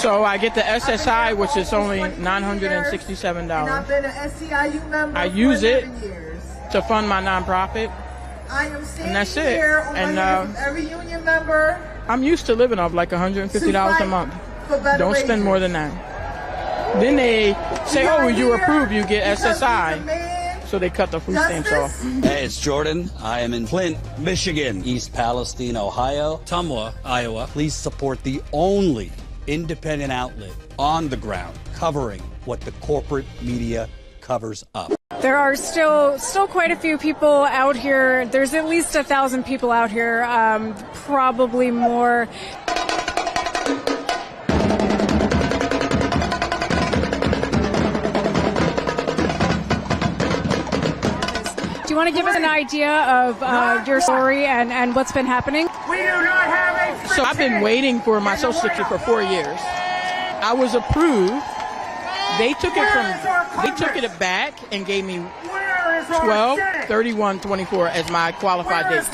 So I get the SSI, which is only $967. And I've been an SEIU member I use for it 11 years. to fund my nonprofit. I am standing And that's it. here on And, behalf of every union member. I'm used to living off like $150 a month. Don't spend more than that. Then they say, oh, you approve, you get SSI. So they cut the food stamps off. Hey, it's Jordan. I am in Flint, Michigan, East Palestine, Ohio, Tumwa, Iowa. Please support the only independent outlet on the ground covering what the corporate media covers up. There are still quite a few people out here. There's at least 1,000 people out here, probably more. Do you want to give us an idea of your story and what's been happening? We do not have a So I've been waiting for my Social Security for 4 years. I was approved. They took it back and gave me 12/31/24 as my qualified date.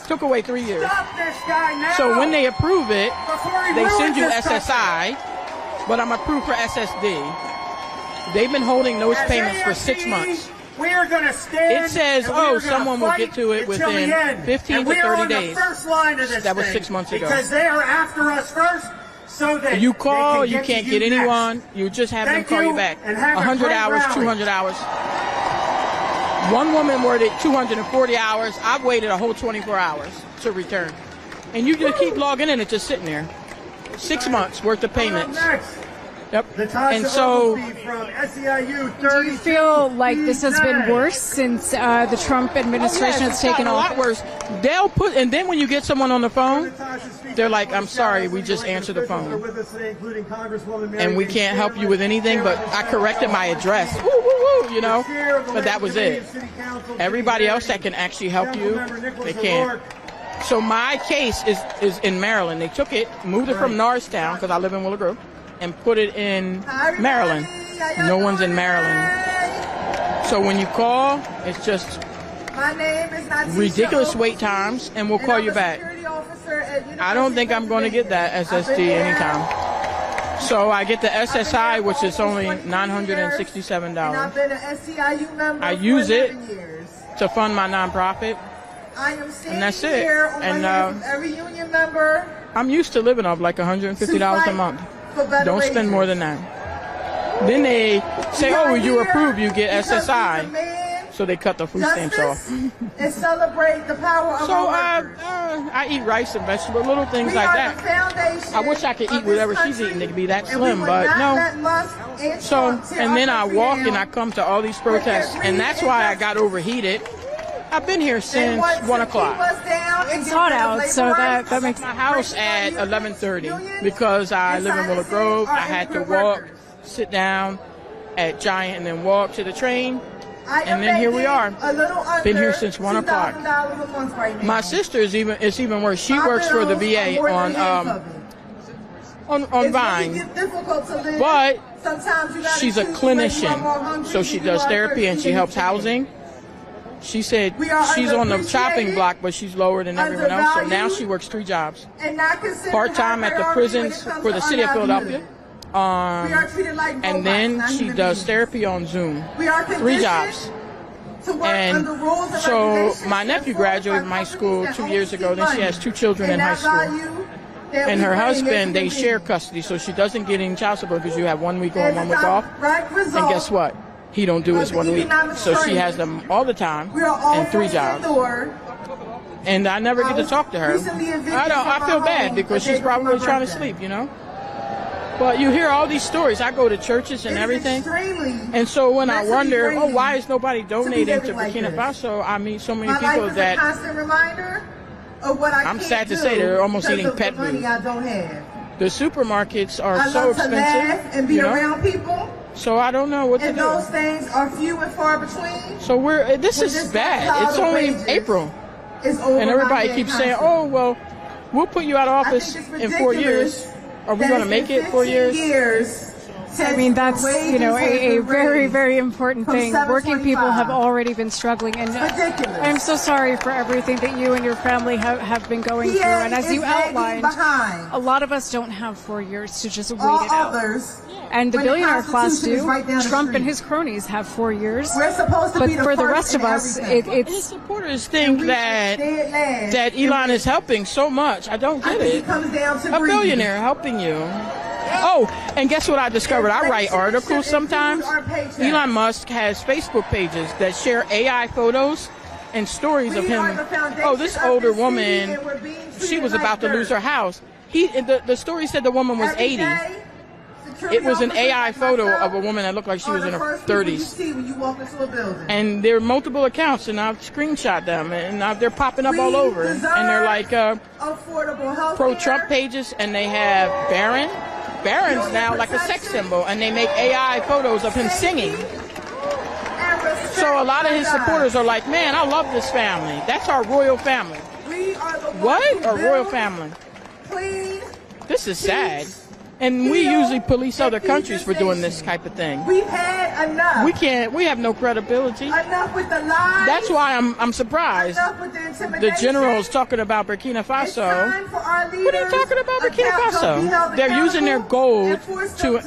Took away 3 years. So when they approve it, they send you SSI, but I'm approved for SSD. They've been holding those payments for 6 months. We are going to stand. It says, oh, someone will get to it within 15 to 30 days. That was 6 months ago. Because they are after us first. So that you call, you can't get anyone. You just have them call you back. 100 hours, 200 hours. One woman waited 240 hours. I've waited a whole 24 hours to return. And you just keep logging in and just sitting there. 6 months worth of payments. Yep. And so, do you feel like this has been worse since the Trump administration has taken a off? lot worse. They'll put, and then when you get someone on the phone, they're like, I'm sorry, we just answered the phone. And we can't help you with anything, but I corrected my address. Woo, woo, woo, you know? But that was it. Everybody else that can actually help you, they can't. So my case is in Maryland. They took it, moved it from Norristown, because I live in Willow Grove, and put it in Maryland. No one's in Maryland. So when you call, it's just ridiculous wait times, and we'll call you back. I don't think I'm going to get that SSD anytime. So I get the SSI, which is only $967. I use it to fund my nonprofit. And that's it. And every union member. I'm used to living off like $150 a month. Don't spend more than that. Then they say, oh, you approve, you get SSI. So they cut the food stamps off. And celebrate the power of So I eat rice and vegetables, little things like that. I wish I could eat whatever she's eating. It could be that slim, but no. So, and then I walk and I come to all these protests, and that's why I got overheated. I've been here since 1 o'clock. It's hot out, so that makes my house at 11:30 because I live in Willow Grove. I had to walk, sit down at Giant, and then walk to the train. And then here we are. Been here since 1 o'clock. My sister is even worse. She works for the VA on Vine, but she's a clinician, so she does therapy and she helps housing. She said she's on the chopping block, but she's lower than everyone else. So now she works 3 jobs. Part-time at the prisons for the city of Philadelphia. And then she does therapy on Zoom. 3 jobs. And so my nephew graduated from high school 2 years ago. Then she has 2 children in high school. And her husband, they share custody, so she doesn't get any child support because you have 1 week on, 1 week off. And guess what? He don't do his 1 week. So she has them all the time and 3 jobs. And I never get to talk to her. I feel bad because she's probably trying to sleep, you know. But you hear all these stories. I go to churches and everything. And so when I wonder, oh, why is nobody donating to Burkina Faso, I meet so many people that I'm sad to say they're almost eating pet food. The supermarkets are so expensive, and be around people. So I don't know what to do. And those things are few and far between. So this is bad. It's only April. And everybody keeps saying, oh, well, we'll put you out of office in 4 years. Are we going to make it 4 years? I mean, that's, you know, a very, very important thing. Working people have already been struggling, and I'm so sorry for everything that you and your family have been going through. And as you outlined, a lot of us don't have 4 years to just wait it out. And the billionaire class do. Trump and his cronies have 4 years. We're supposed to but be the for the first rest of in us, everything. His supporters think that Elon is helping so much. I don't get it. It comes down to A billionaire helping you. Oh, and guess what I discovered? I write articles sometimes. Elon Musk has Facebook pages that share AI photos and stories of him. Oh, this older woman, she was about to lose her house. The story said the woman was 80. It was an AI photo of a woman that looked like she was in her 30s. And there are multiple accounts, and I've screenshot them, and now they're popping up all over. And they're like pro-Trump pages, and they have Barron's now like a sex symbol, and they make AI photos of him singing. So a lot of his supporters are like, man, I love this family. That's our royal family. What? Our royal family. This is sad. And we usually police other countries for doing this type of thing. We've had enough. We have no credibility. Enough with the lies. That's why I'm surprised. Enough with the intimidation. The general's talking about Burkina Faso. What are you talking about Burkina Faso? They're using their gold to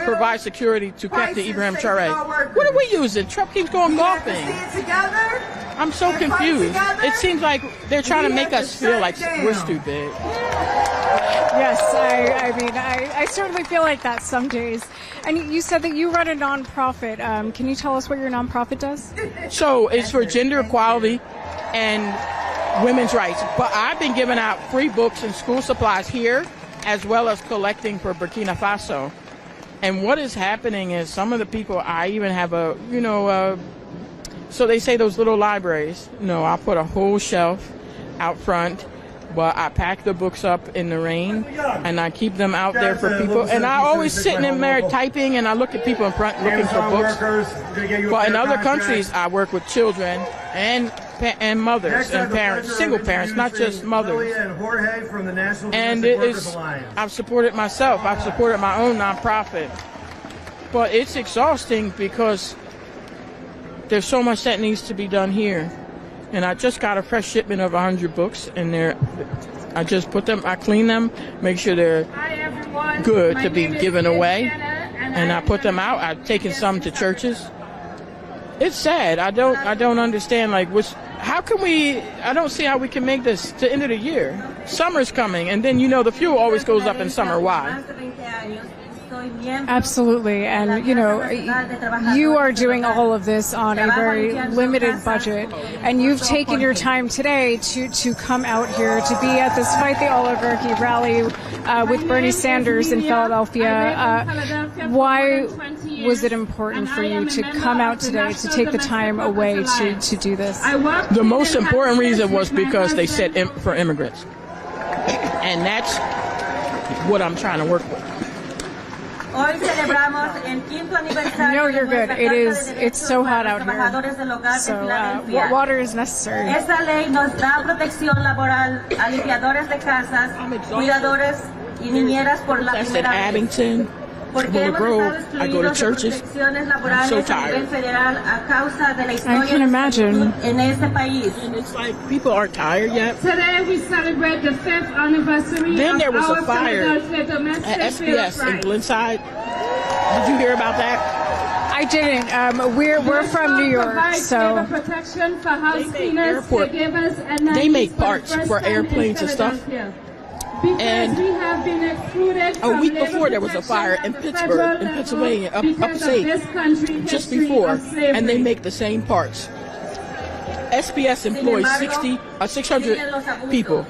provide security to Captain Ibrahim Traoré. What are we using? Trump keeps going golfing. I'm so confused. It seems like they're trying to make us feel like we're stupid. Yes, I mean, I certainly feel like that some days. And you said that you run a nonprofit. Can you tell us what your nonprofit does? So it's for gender equality and women's rights. But I've been giving out free books and school supplies here, as well as collecting for Burkina Faso. And what is happening is some of the people, I even have so they say those little libraries. No, I put a whole shelf out front. But I pack the books up in the rain, and I keep them out there for people. And I always sitting in there typing, and I look at people in front looking for books. But in other countries, I work with children and mothers and parents, single parents, not just mothers. And it is, I've supported myself. I've supported my own nonprofit. But it's exhausting because there's so much that needs to be done here. And I just got a fresh shipment of 100 books, and I just put them, I clean them, make sure they're good to be given away, and I put them out. I've taken some to churches. It's sad. I don't understand, like, how can we, I don't see how we can make this to the end of the year. Summer's coming, and then, the fuel always goes up in summer. Why? Absolutely. And, you are doing all of this on a very limited budget. And you've taken your time today to come out here to be at this Fight the Oligarchy rally with Bernie Sanders in Philadelphia. Why was it important for you to come out today, to take the time away to do this? The most important reason was because they said for immigrants. And that's what I'm trying to work with. No, you're good. It's so hot out here. So water is necessary. Esa ley nos da protección laboral a limpiadores de casas, cuidadores y niñeras por la primera vez. Abington, Willow Grove, I go to churches. I'm so tired. I can imagine. And it's like people aren't tired yet. Today we celebrate the 5th anniversary. Then there was a fire at SPS in Glenside. Did you hear about that? I didn't. We're from New York, so they make parts for airplanes and stuff. And a week before there was a fire in Pittsburgh, in Pennsylvania, upstate, just before, and they make the same parts. SPS employs 600 people.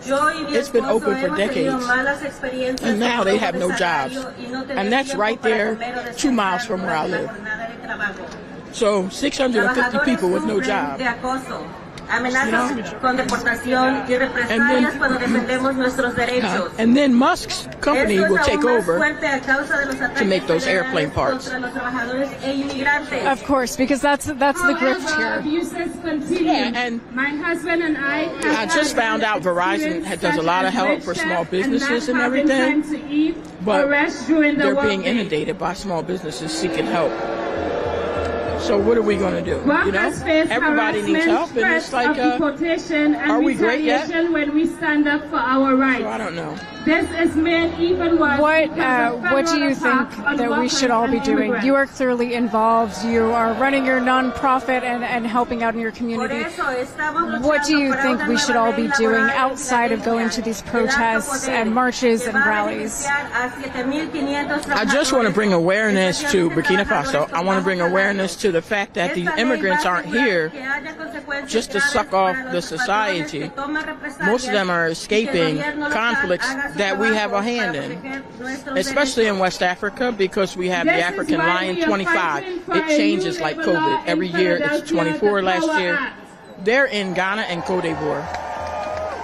It's been open for decades, and now they have no jobs. And that's right there, 2 miles from where I live. So 650 people with no job. amenazas con deportación y represalias cuando defendemos nuestros derechos. And then Musk's company will take over to make those airplane parts. Of course, because that's the grift here. Yeah, and my husband and I just found out Verizon does a lot of help for small businesses and everything, but they're being inundated by small businesses seeking help. So what are we going to do? You know, everybody needs help, and it's like, are we great yet? When we stand up for our rights. So I don't know. This is made even worse. What do you think that we should all be doing? You are clearly involved. You are running your nonprofit and helping out in your community. What do you think we should all be doing outside of going to these protests and marches and rallies? I just want to bring awareness to Burkina Faso. I want to bring awareness to the fact that these immigrants aren't here just to suck off the society. Most of them are escaping conflicts that we have a hand in, especially in West Africa, because we have the African lion 25. It changes like COVID. Every year it's 24 last year. They're in Ghana and Cote d'Ivoire.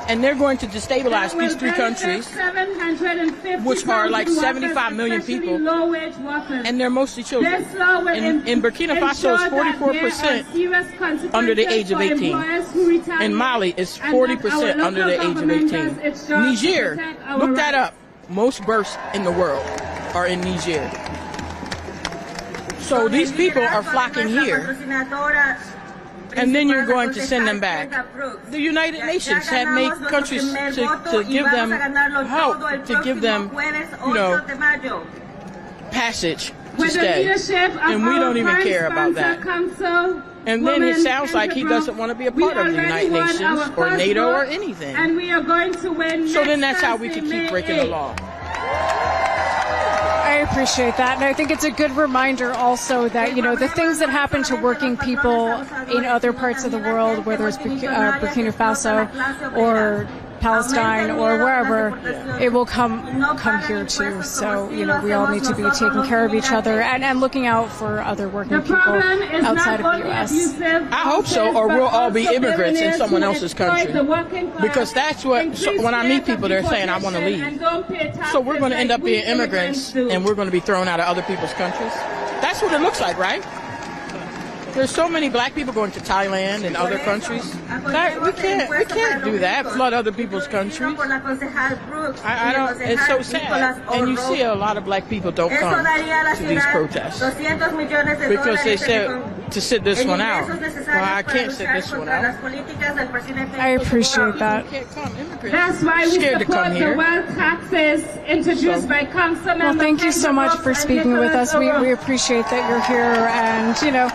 And they're going to destabilize these three countries, which are like 75 million people, and they're mostly children. In Burkina Faso, it's 44% under the age of 18. In Mali, it's 40% under the age of 18. Niger, look that up. Most births in the world are in Niger. So these people are flocking here. And then you're going to send them back. The United Nations have made countries to give them help, to give them, you know, passage to stay. And we don't even care about that. And then it sounds like he doesn't want to be a part of the United Nations or NATO or anything. So then that's how we can keep breaking the law. I appreciate that, and I think it's a good reminder also that, you know, the things that happen to working people in other parts of the world, whether it's Burkina Faso or Palestine or wherever, it will come here too. So, you know, we all need to be taking care of each other and looking out for other working people outside of the U.S. I hope so, or we'll all be immigrants in someone else's country. Because that's what, so when I meet people, they're saying, I want to leave. So we're going to end up being immigrants, and we're going to be thrown out of other people's countries. That's what it looks like, right? There's so many black people going to Thailand and other countries. We can't do that, flood other people's countries. I don't, it's so sad. And you see a lot of black people don't come to these protests because they said to sit this one out. Well, I can't sit this one out. I appreciate that. That's why we support the wealth taxes introduced by Councilman. Well, thank you so much for speaking with us. We appreciate that you're here and, you know,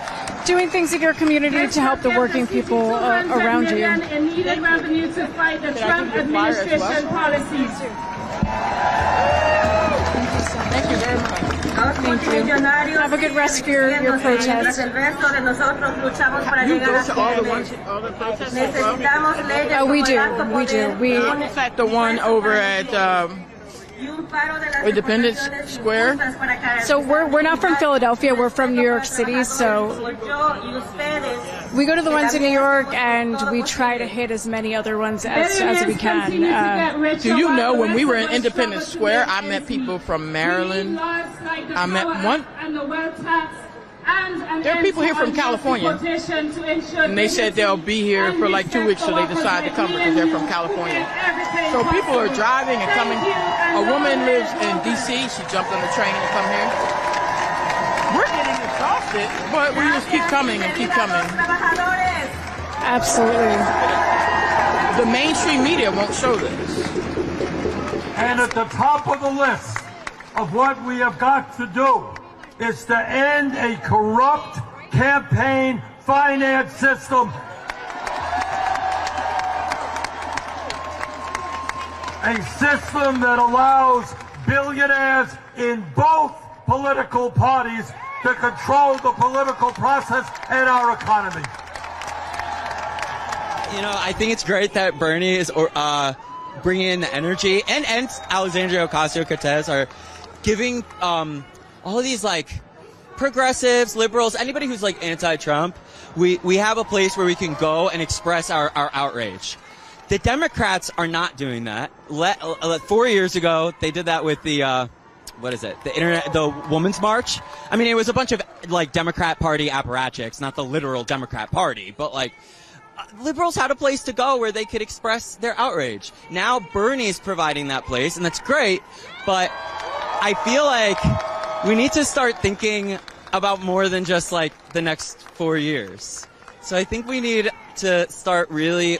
doing things in your community to help the working people around you. In needed revenue to fight the Trump administration policies. Thank you very much. Thank you. Have a good rest of your protest. You go to all the protests as well? We do. I'm at the one over at Independence Square. So we're not from Philadelphia. We're from New York City. So we go to the ones in New York, and we try to hit as many other ones as we can. Do you know, when we were in Independence Square, I met people from Maryland. I met one. There are people here from California, and they said they'll be here for like 2 weeks, so they decided to come because they're from California. So people are driving and coming. A woman lives in D.C. She jumped on the train to come here. We're getting exhausted, but we just keep coming and keep coming. Absolutely. The mainstream media won't show this. And at the top of the list of what we have got to do is to end a corrupt campaign finance system. A system that allows billionaires in both political parties to control the political process and our economy. You know, I think it's great that Bernie is bringing in the energy, and Alexandria Ocasio-Cortez are giving all of these, like, progressives, liberals, anybody who's like anti-Trump, we have a place where we can go and express our outrage. The Democrats are not doing that. 4 years ago, they did that with the, the Women's March. I mean, it was a bunch of like Democrat Party apparatchiks, not the literal Democrat Party, but like liberals had a place to go where they could express their outrage. Now Bernie's providing that place, and that's great, but I feel like we need to start thinking about more than just like the next 4 years. So I think we need to start really,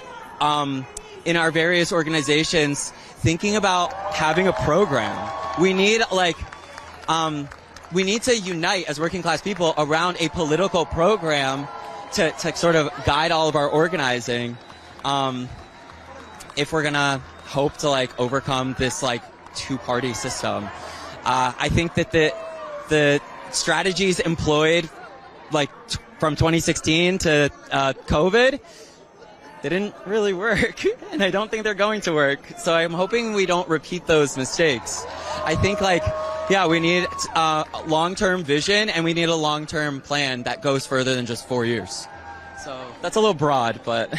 in our various organizations, thinking about having a program. We need we need to unite as working class people around a political program to sort of guide all of our organizing, if we're gonna hope to like overcome this like two-party system. I think that the strategies employed like from 2016 to COVID, they didn't really work, and I don't think they're going to work. So I'm hoping we don't repeat those mistakes. I think we need a long-term vision, and we need a long-term plan that goes further than just 4 years. So that's a little broad, but...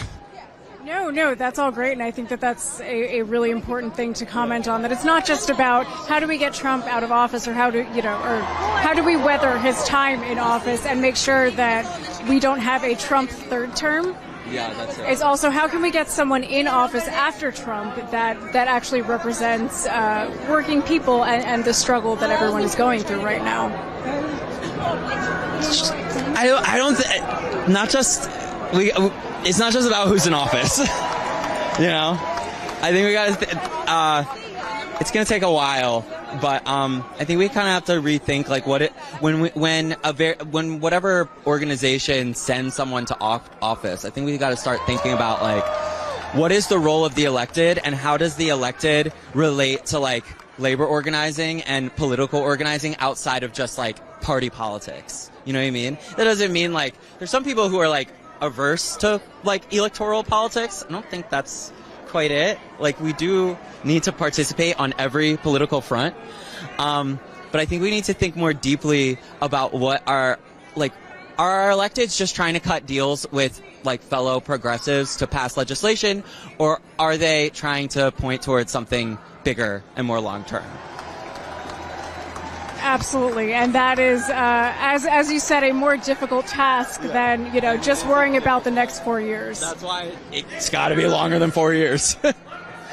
No, that's all great, and I think that that's a really important thing to comment on, that it's not just about how do we get Trump out of office, or how do we weather his time in office and make sure that we don't have a Trump third term. Yeah, that's it. It's also how can we get someone in office after Trump that actually represents working people and the struggle that everyone is going through right now. I don't think, it's not just about who's in office. I think we got to, it's going to take a while, but I think we kind of have to rethink like when whatever organization sends someone to office. I think we got to start thinking about like what is the role of the elected, and how does the elected relate to like labor organizing and political organizing outside of just like party politics. You know what I mean? That doesn't mean like there's some people who are like averse to like electoral politics. I don't think that's quite it. Like we do need to participate on every political front. But I think we need to think more deeply about what are our electeds just trying to cut deals with like fellow progressives to pass legislation, or are they trying to point towards something bigger and more long term? Absolutely, and that is, as you said, a more difficult task than just worrying about the next 4 years. That's why it's got to be longer than 4 years.